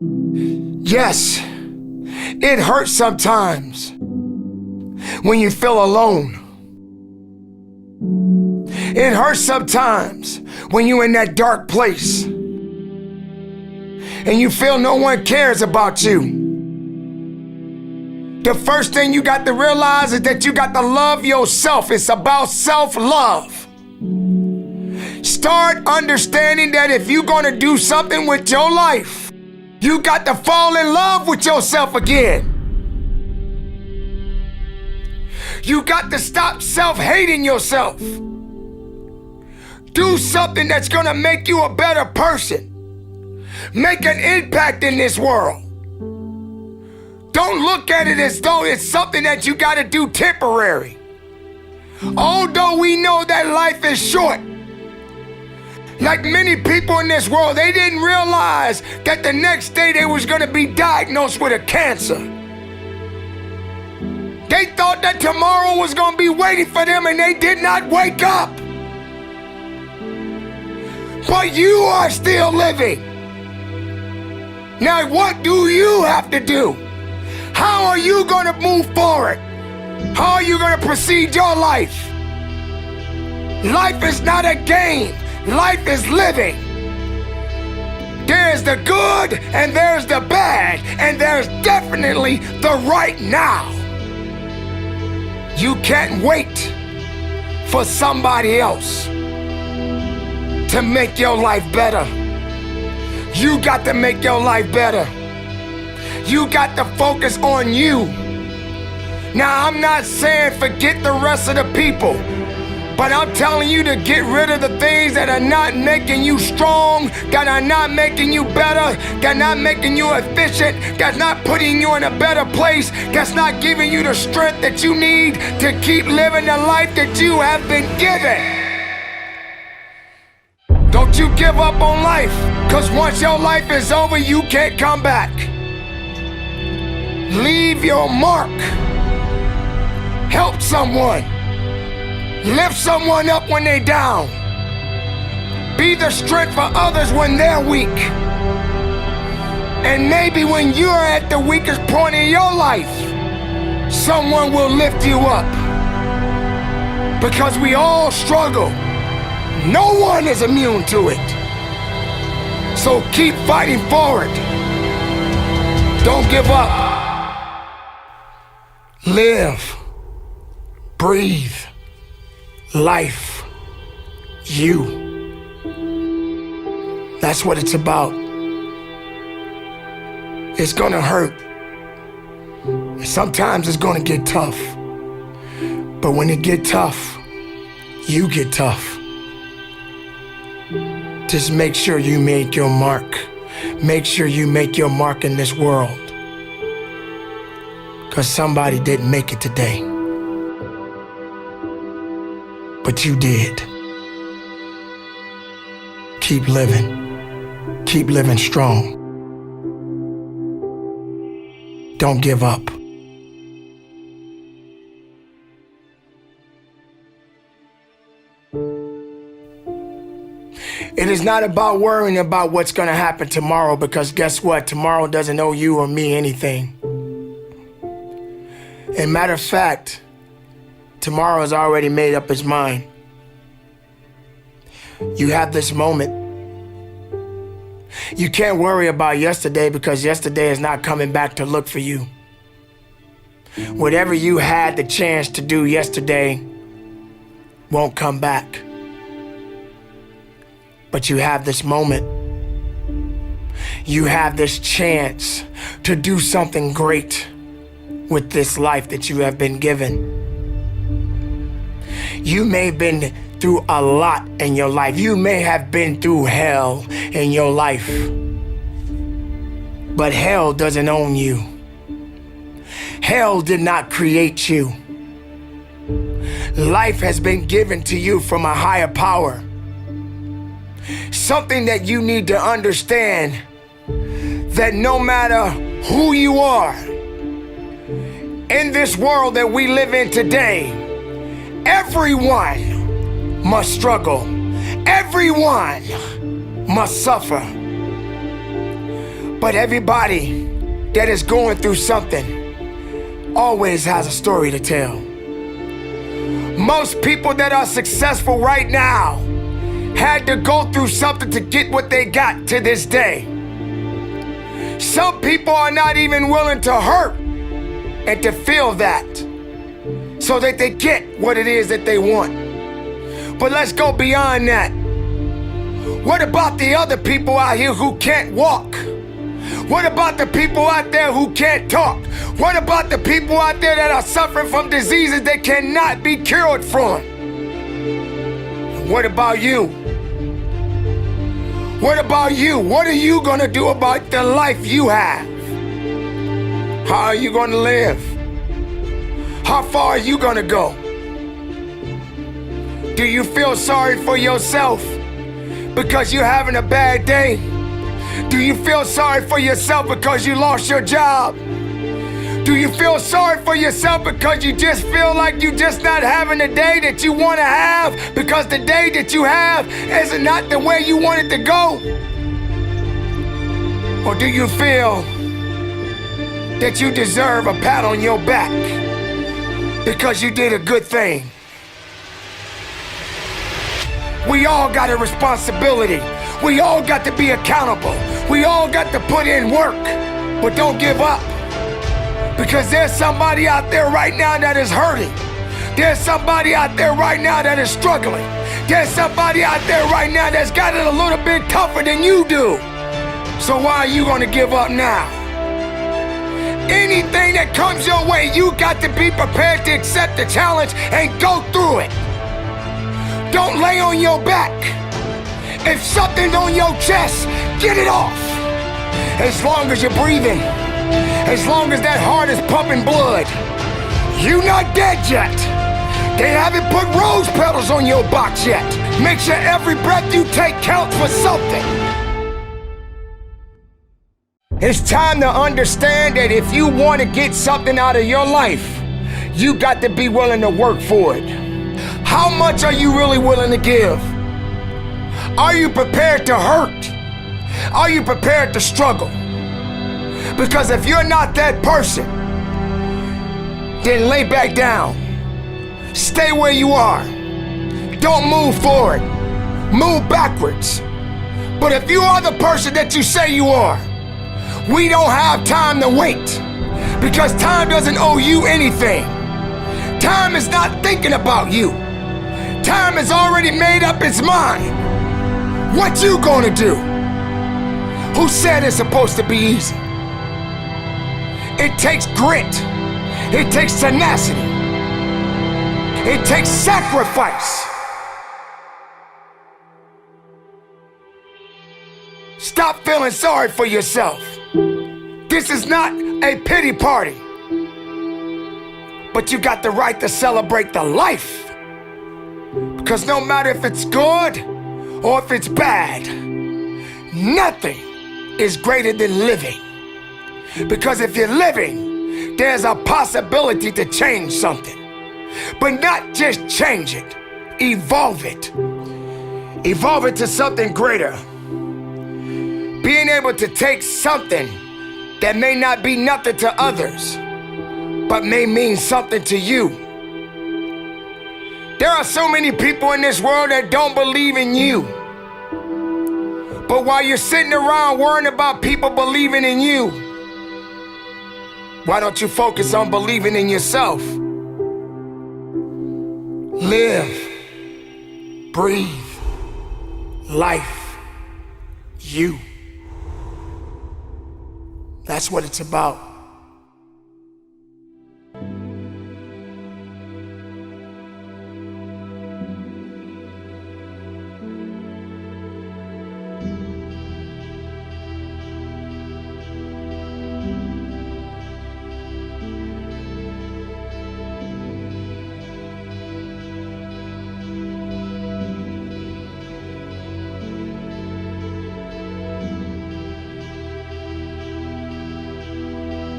Yes, it hurts sometimes when you feel alone. It hurts sometimes when you're in that dark place and you feel no one cares about you. The first thing you got to realize is that you got to love yourself. It's about self-love. Start understanding that if you're going to do something with your life, you got to fall in love with yourself again. You got to stop self-hating yourself. Do something that's going to make you a better person. Make an impact in this world. Don't look at it as though it's something that you got to do temporary. Although we know that life is short, like many people in this world, they didn't realize that the next day they was going to be diagnosed with a cancer. They thought that tomorrow was going to be waiting for them, and they did not wake up. But you are still living. Now, what do you have to do? How are you going to move forward? How are you going to proceed your life? Life is not a game. Life is living. There's the good and there's the bad, and there's definitely the right now. You can't wait for somebody else to make your life better. You got to make your life better. You got to focus on you. Now, I'm not saying forget the rest of the people, but I'm telling you to get rid of the things that are not making you strong, that are not making you better, that are not making you efficient, that's not putting you in a better place, that's not giving you the strength that you need to keep living the life that you have been given. Don't you give up on life, because once your life is over, you can't come back. Leave your mark. Help someone. Lift someone up when they're down. Be the strength for others when they're weak. And maybe when you're at the weakest point in your life, someone will lift you up. Because we all struggle. No one is immune to it. So keep fighting forward. Don't give up. Live. Breathe. Life. You. That's what it's about. It's gonna hurt. Sometimes it's gonna get tough. But when it get tough, you get tough. Just make sure you make your mark. Make sure you make your mark in this world. Because somebody didn't make it today. But you did. Keep living. Keep living strong. Don't give up. It is not about worrying about what's going to happen tomorrow, because guess what? Tomorrow doesn't owe you or me anything. And matter of fact, tomorrow has already made up its mind. You have this moment. You can't worry about yesterday, because yesterday is not coming back to look for you. Whatever you had the chance to do yesterday won't come back. But you have this moment. You have this chance to do something great with this life that you have been given. You may have been through a lot in your life. You may have been through hell in your life. But hell doesn't own you. Hell did not create you. Life has been given to you from a higher power. Something that you need to understand, that no matter who you are, in this world that we live in today, everyone must struggle. Everyone must suffer. But everybody that is going through something always has a story to tell. Most people that are successful right now had to go through something to get what they got to this day. Some people are not even willing to hurt and to feel that so that they get what it is that they want. But let's go beyond that. What about the other people out here who can't walk? What about the people out there who can't talk? What about the people out there that are suffering from diseases that cannot be cured from? What about you? What about you? What are you gonna do about the life you have? How are you gonna live? How far are you gonna go? Do you feel sorry for yourself because you're having a bad day? Do you feel sorry for yourself because you lost your job? Do you feel sorry for yourself because you just feel like you're just not having the day that you want to have because the day that you have is not the way you want it to go? Or do you feel that you deserve a pat on your back because you did a good thing? We all got a responsibility. We all got to be accountable. We all got to put in work, but don't give up. Because there's somebody out there right now that is hurting. There's somebody out there right now that is struggling. There's somebody out there right now that's got it a little bit tougher than you do. So why are you gonna give up now? Anything that comes your way, you got to be prepared to accept the challenge and go through it. Don't lay on your back. If something's on your chest, get it off. As long as you're breathing, as long as that heart is pumping blood, you're not dead yet. They haven't put rose petals on your box yet. Make sure every breath you take counts for something. It's time to understand that if you want to get something out of your life, you got to be willing to work for it. How much are you really willing to give? Are you prepared to hurt? Are you prepared to struggle? Because if you're not that person, then lay back down. Stay where you are. Don't move forward. Move backwards. But if you are the person that you say you are, we don't have time to wait. Because time doesn't owe you anything. Time is not thinking about you. Time has already made up its mind. What you gonna do? Who said it's supposed to be easy? It takes grit. It takes tenacity. It takes sacrifice. Stop feeling sorry for yourself. This is not a pity party. But you got the right to celebrate the life. Because no matter if it's good or if it's bad, nothing is greater than living. Because if you're living, there's a possibility to change something. But not just change it, evolve it. Evolve it to something greater. Being able to take something that may not be nothing to others, but may mean something to you. There are so many people in this world that don't believe in you. But while you're sitting around worrying about people believing in you, why don't you focus on believing in yourself? Live, breathe, life, you. That's what it's about.